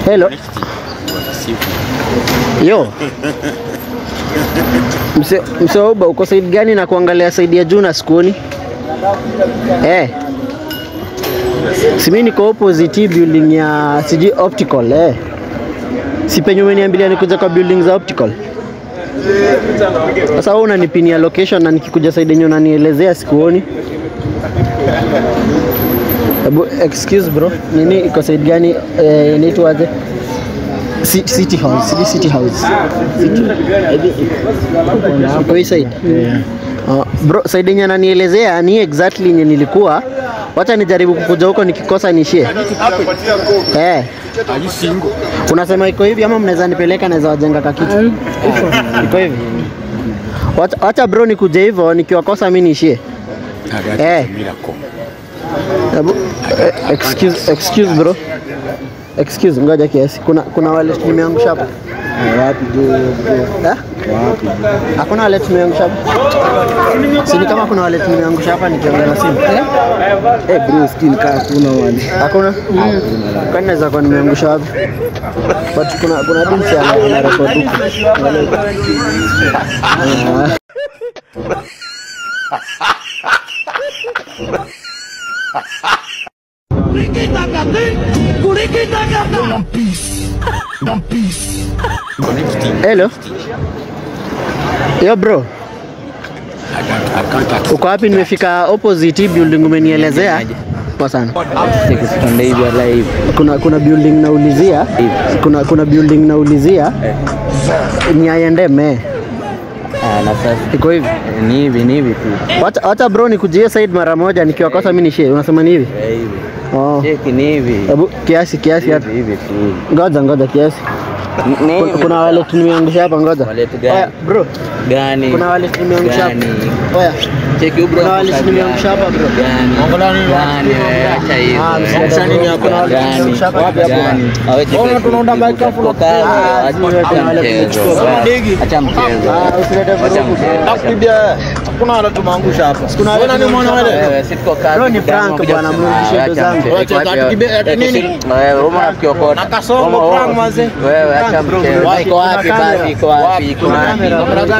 Hello. Yo. Mseuba uko side gani na kuangalia side ya juu na sikuoni? Si mimi niko opposite building ya CG Optical Si penye umeniambia nikuja kwa building za Optical. Sasa wewe unanipinia location na nikikuja side yenyewe unanielezea sikuoni. Excuse bro, nini iko side gani inaitwaje? City House, City House. Kwa side. Bro, side yenyewe ananielezea ni exactly yenye nilikuwa. Wacha nijaribu kukuja huko nikikosa nishie. Unasema iko hivi ama mnaweza nipeleka naweza wajenga kakitu? Iko hivi. Wacha bro nikuje hivyo nikiwakosa mimi nishie. Excuse bro. Excuse ngoja kiasi. Kuna wale nimeangusha hapa. Wapi bro? Wapi? Hakuna wale nimeangusha hapa. Sini kama kuna wale nimeangusha hapa nikiongea na simu. Bro skin kaa kuna wale. Hakuna? Kwani naweza kwa nimeangusha wapi? But kuna dinsi ana record huko. Hello. Yo bro. Uko wapi? Nimefika opposite building umenielezea. Poa sana. Kuna building naulizia. Kuna building naulizia. Ni Ayendeme. Na sasa iko hivi. Ni hivi tu. Hata bro nikujie side mara moja nikiwakosa mimi ni share. Unasema ni hivi? Hivi. Cheki ni hivi. Hebu kiasi hapa. Hivi tu. Ngoja kiasi. Kuna wale tumeangusha hapa ngoja. Bro. Gani? Kuna wale tumeangusha hapa. Oya. Cheki bro. Kuna wale tumeangusha hapa bro. Gani? Ongola nini? Gani? Acha hiyo. Acha nini hapa? Wapi hapo? Ona tunaonda microphone kwa. Acha mchezo. Usilete vurugu. Takibia. Kuna wale tumeangusha hapa. Kuna wale nani umeona wale? Sitko kazi. Bro ni prank bwana, mrudishie ndo zangu. Acha nini? Wewe umeona kiokota. Nakasongo prank maze. Wewe acha mchezo. Iko wapi basi? Iko wapi?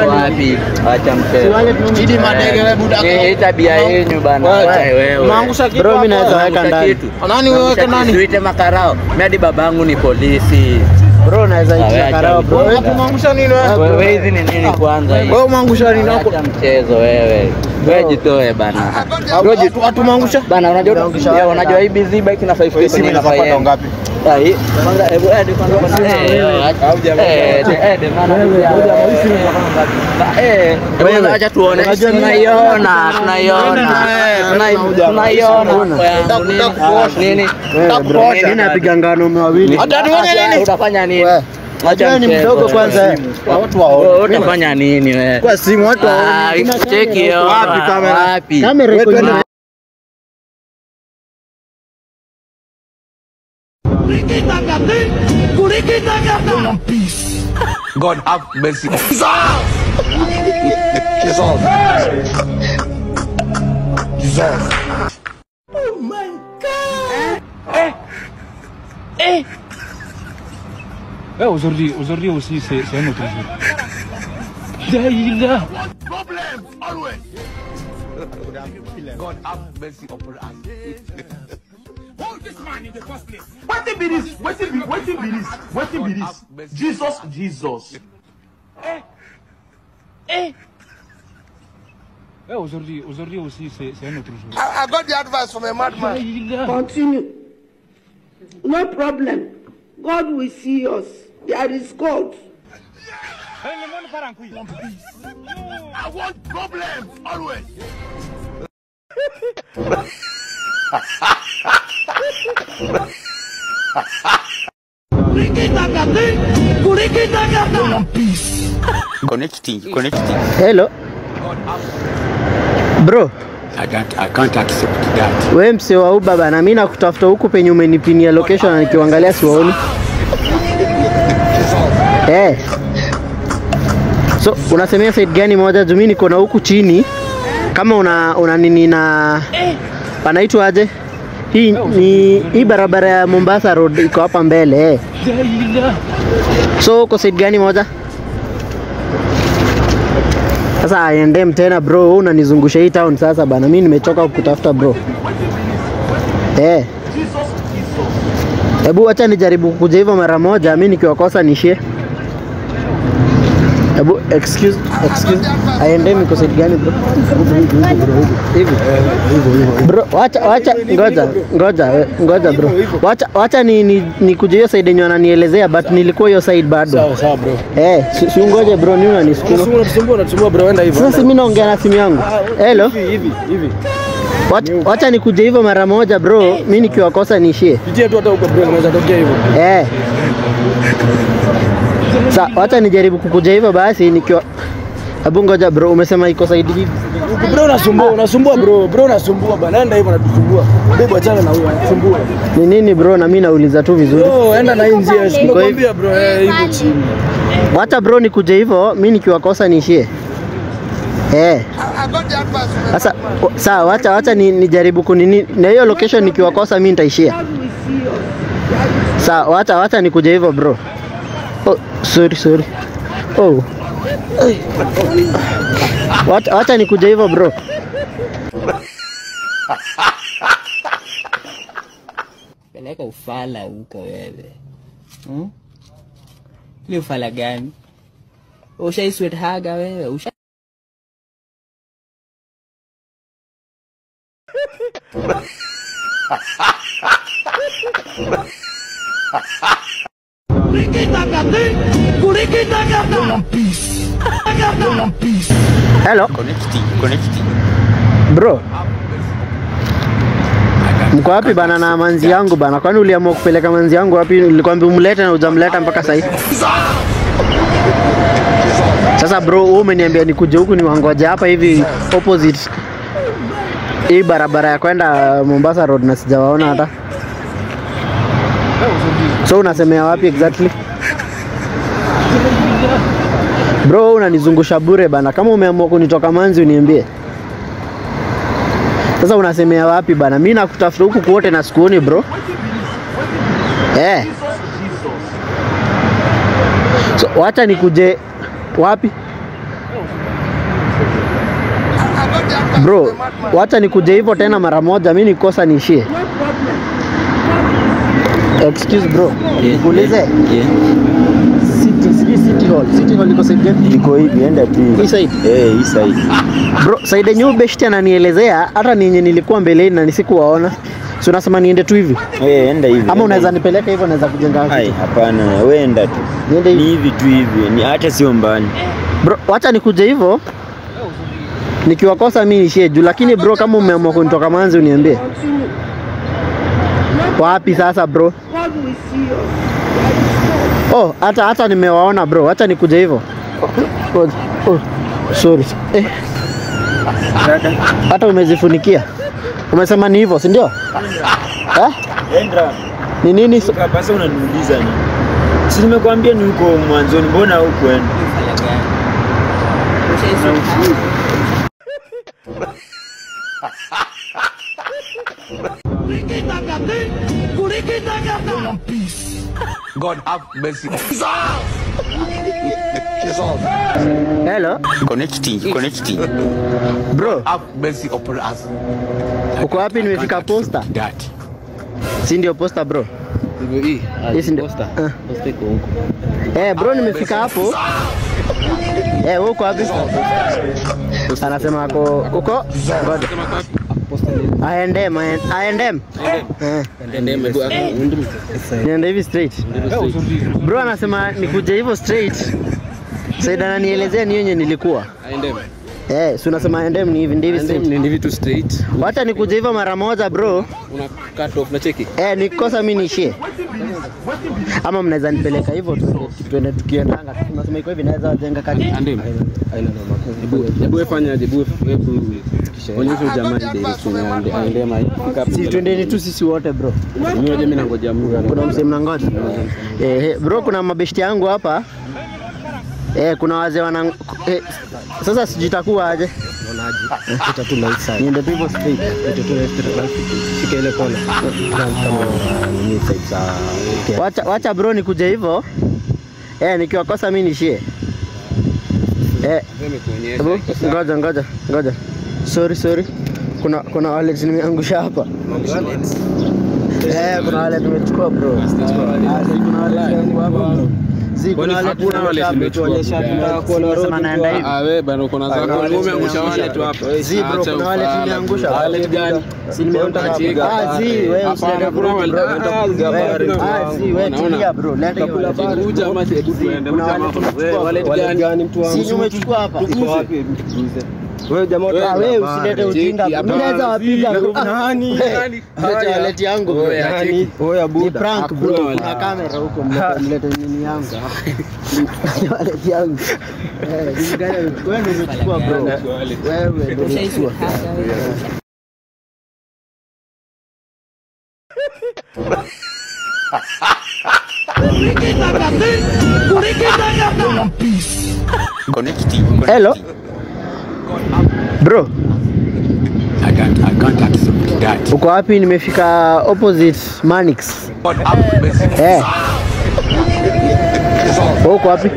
Wapi? Acha mchezo. Chidi madege wewe buda. Ni tabia yenu bana. Wewe. Unaangusha kitu. Bro mimi naweza weka ndani. Nani wewe weka nani? Tuite makarao. Mimi hadi babangu ni polisi. Bro naweza itia karao bro. Wewe tumeangusha nini wewe? Wewe hizi ni nini kwanza hii? Wewe umeangusha nini hapo? Acha mchezo wewe. Wewe jitoe bana. Bro jitu tumeangusha. Bana unajua hii busy bike na 5K ni inafanya ngapi? Hii kwanza hebu hadi kwanza wewe acha tuone. Tunaiona nini? Takuosha. Mimi napiga ngano mawili. Hata tuone nini? Utafanya nini? Acha ni mdogo kwanza. Watu waone. Utafanya nini wewe? Kwa simu watu waone. Cheki wapi kamera? Wapi? Kamera iko ni God have mercy. Jesus. Oh my God. Aujourd'hui aussi c'est un autre jour. Daïla. Problem always. God have mercy upon us. Hold this man in the first place. What be this? What be this? Jesus. Aujourd'hui aussi c'est un autre jour. I got the advice from a madman. Continue. No problem. God will see us. There is God. I want problems always. Connecting. Hello. Bro. I can't accept that. Wewe mse wa Uber bana, mimi nakutafuta huku penye umenipinia location na nikiangalia siwaoni. So unasemea side gani moja? Juu mimi niko na huku chini. Kama una nini na panaitwa aje? Hii barabara ya Mombasa Road iko hapa mbele. So uko side gani moja? Sasa aendem tena bro, unanizungusha hii town sasa bana. Mimi nimechoka kukutafuta bro. Hebu acha nijaribu kuja hivyo mara moja, mimi nikiwakosa nishie. Hebu excuse. Aende niko side gani bro? Hivi. Bro, wacha ngoja bro. Wacha ni kuja hiyo side yenyewe ananielezea but nilikuwa hiyo side bado. Sawa bro. Si ngoje bro, ni unanisukuma. Unatusumbua bro, enda hivyo. Sasa mimi naongea na simu yangu. Hello. Hivi. Wacha nikuje hivyo mara moja bro, mimi nikiwakosa nishie. Pitia tu hata huko bro, unaweza tokea hivyo. Sasa wacha nijaribu kukuja hivyo basi nikiwa. Hebu ngoja bro, umesema iko side hivi. Bro unasumbua bro. Bro unasumbua bana, enda hivyo natusumbua. Bebo achana na huyo, anasumbua. Ni nini bro, na mimi nauliza tu vizuri. Enda na hii njia, sikwambia bro, hivyo chini. Wacha bro nikuje hivyo, mimi nikiwakosa nishie. Sasa sawa, wacha nijaribu kunini na hiyo location nikiwakosa mimi nitaishia. Sawa, wacha nikuje hivyo bro. Oh, sorry. Oh. Wacha nikuje hivyo bro. Peleka ufala huko wewe. Ni ufala gani? Ushai sweat haga wewe? Hello. Connecting. Bro. Mko wapi bana na manzi yangu bana? Kwani uliamua kupeleka manzi yangu wapi? Nilikwambia umlete na hujamleta mpaka sasa. Sasa bro, wewe umeniambia nikuje huku niwangoje hapa hivi opposite hii barabara ya kwenda Mombasa Road na sijawaona hata. So unasemea wapi exactly? Bro, unanizungusha bure bana. Kama umeamua kunitoka manzi uniambie. Sasa unasemea wapi bana? Mimi nakutafuta huku kote na sikuoni bro. So wacha nikuje wapi? Bro, wacha nikuje hivyo tena mara moja, mimi nikosa niishie. Excuse bro. Nikuulize. City Hall iko side gani? Iko hivi, enda tu. Hii side? Hii side. Bro, side yenyewe beshti ananielezea hata ni yenye nilikuwa mbeleni na nisikuwaona. So unasema niende tu hivi? Enda hivi. Ama unaweza nipeleka hivyo naweza kujenga kitu? Hapana, wewe enda tu. Niende hivi. Ni hivi tu hivi. Ni hata sio mbali. Bro, wacha nikuje hivyo. Nikiwakosa mimi nishie juu, lakini bro kama umeamua kunitoka manzi uniambie. Wapi sasa bro? Oh, hata nimewaona bro. Acha nikuje hivyo. Oh, sorry. Hata umezifunikia. Umesema ni hivyo, si ndio? Enda. Ni nini? Sasa unaniuliza nini? Si nimekwambia ni huko mwanzoni, mbona huko enda? God have mercy. Hello. Connecting. Bro, Have mercy upon us. uko wapi? Nimefika posta. That. Si ndio posta bro? Hii si ndio posta. Posta iko huko. Bro nimefika hapo. Wewe uko wapi? Anasema uko. God. Aendem. Niende hivi straight. Bro anasema nikuje hivyo straight. Saida ananielezea ni yenye nilikuwa. Aendem. Si unasema aendem ni hivi ndivyo straight. Ni hivi tu straight. Wacha nikuje hivyo mara moja bro. Una cut off na cheki. Nikosa mimi nishie. Ama mnaweza nipeleka hivyo tuende tukiendanga. Tunasema iko hivi naweza jenga kati. Aendem. Aina noma. Hebu fanya hebu onyesha jamaa direction aendem fika. Si twendeni tu sisi wote bro. Mimi nangoja Mungu. Kuna msemo mnangoja. Bro kuna mabeshti yangu hapa. Kuna wazee wana sasa sijitakuwa aje. Unaonaje? Tutatu light side. Niende hivyo straight. Tutatu light side. Fika ile kona. Kama ni side za. Wacha bro nikuje hivyo. Nikiwakosa mimi nishie. Ngoja. Sorry. Kuna wallet nimeangusha hapa. Kuna wallet nimechukua bro. Kuna wallet yangu hapa bro. Kuna wallet tumeonyesha tunakuona road naenda hivi. Wewe bado uko na zako umeangusha wallet tu hapa. Bro kuna wallet nimeangusha. Wallet gani? Si nimeondoka. Wewe usiende bro. Wewe tulia bro. Leta hiyo kuja ama hebu tuende. Wallet gani mtu wangu? Si umechukua hapa. Tuko wapi? Wewe jamaa wewe usilete ujinga. Mimi naweza wapiga nani? Acha wallet yangu bro. Oya buda. Ni prank bro. Kuna kamera huko mlete nini yangu. Wallet yangu. Wewe ndio umechukua bro. Wewe ndio umechukua. Hello. Bro. I can't accept that. Uko wapi? Nimefika opposite Manix. Uko wapi?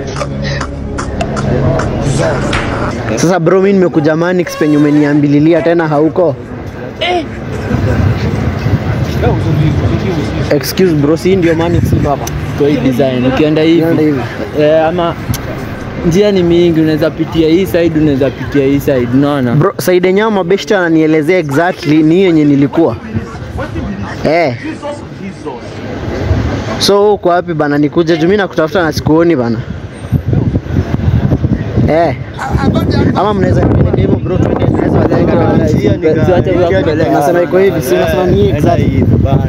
Sasa bro, mimi nimekuja Manix penye umeniambililia tena hauko. Excuse bro, si ndio Manix hapa. Kwa hii design ukienda hivi. Ama njia ni mingi, unaweza pitia hii side, unaweza pitia hii side, unaona? Bro, side yenyewe mabeshta ananielezea exactly ni yenye nilikuwa. So uko wapi bana? Nikuje juu mimi nakutafuta na sikuoni bana. Ama mnaweza nipeleke hivyo bro, twende tunaweza wajenga. Nasema iko hivi, si nasema ni exactly bana.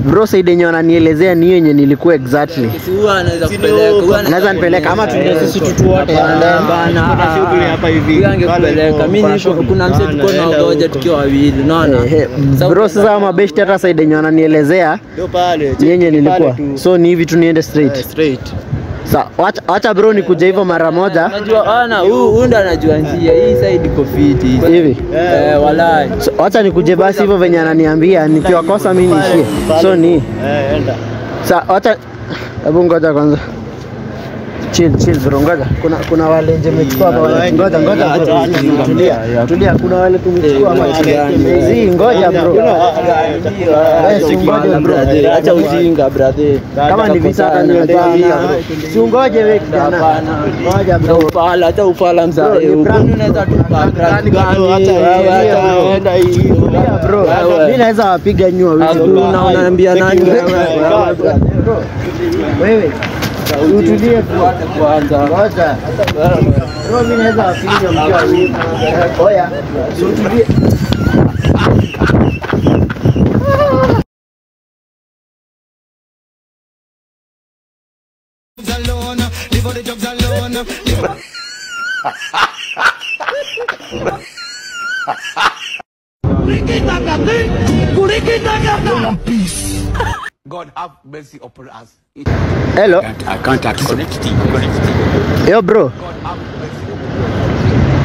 Bro, side yenyewe ananielezea ni yenye nilikuwa exactly. Si huwa anaweza kupeleka. Anaweza nipeleka ama tuende sisi tutu wote bana. Shughuli hapa hivi. Angekupeleka. Mimi niko kuna mse tuko na ngoja tukiwa wawili, unaona? Bro, sasa mabeshte hata side yenyewe ananielezea ndio pale yenye nilikuwa. So ni hivi tu niende straight. Sasa acha bro nikuje hivyo mara moja. Unajua ana huyu ndo anajua njia. Hii side iko fiti hivi. Walai. So acha nikuje basi hivyo venye ananiambia, nikiwakosa mimi niishie. So ni enda. Sasa acha hebu ngoja kwanza. Chill bro, ngoja. Kuna wale nje mechukua hapa wale. Ngoja. Tulia. Kuna wale tumechukua hapa. Ngoja bro. Ngoja bro. Acha ujinga brother. Kama ni visa hata niambia. Si ngoje wewe kijana. Ngoja bro. Hata ufala mzee. Unaweza tupa acha enda hii. Bro. Mimi naweza wapiga nyua wewe. Unaniambia nani wewe? Utulie kwanza. Ngoja. Bro, mimi naweza wapiga mkiwa hivi. Oya. Utulie. God have mercy upon us. Hello. I can't accept. Yo bro.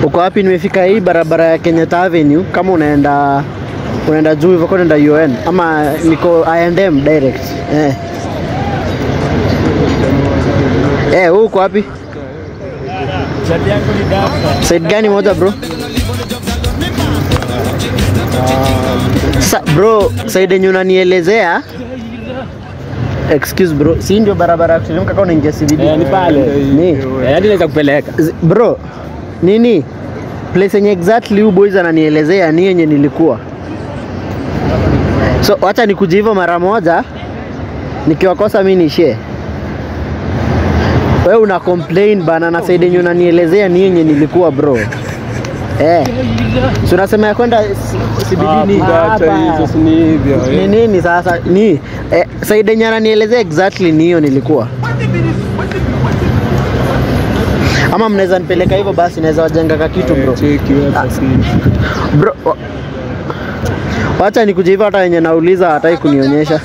Uko wapi? Nimefika hii barabara ya Kenyatta Avenue. Kama unaenda juu hivyo kwenda UN ama niko I&M direct. Uko wapi? Side gani moja bro? Bro, side yenye unanielezea. Excuse bro, si ndio barabara kuteremka kama unaingia CBD? Ni pale. Ni. Hadi naweza kupeleka. Bro, nini? Place yenye exactly huyu boys ananielezea ni yenye nilikuwa. So acha nikuje hivyo mara moja. Nikiwakosa mimi niishie. Wewe una complain bana na side yenye unanielezea ni yenye nilikuwa bro. So unasema ya kwenda CBD ni hata hizo si hivyo. Ni nini sasa? Ni side yenye ananielezea exactly ni hiyo nilikuwa. Ama mnaweza nipeleka hivyo basi naweza wajenga ka kitu bro. Bro. Wacha nikuje hivyo hata yenye nauliza hataki kunionyesha.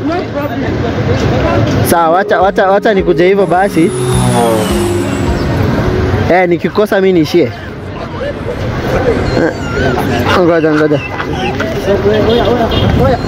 No problem. Sawa, wacha nikuje hivyo basi. Nikikosa mimi niishie. Ngoja. Oya.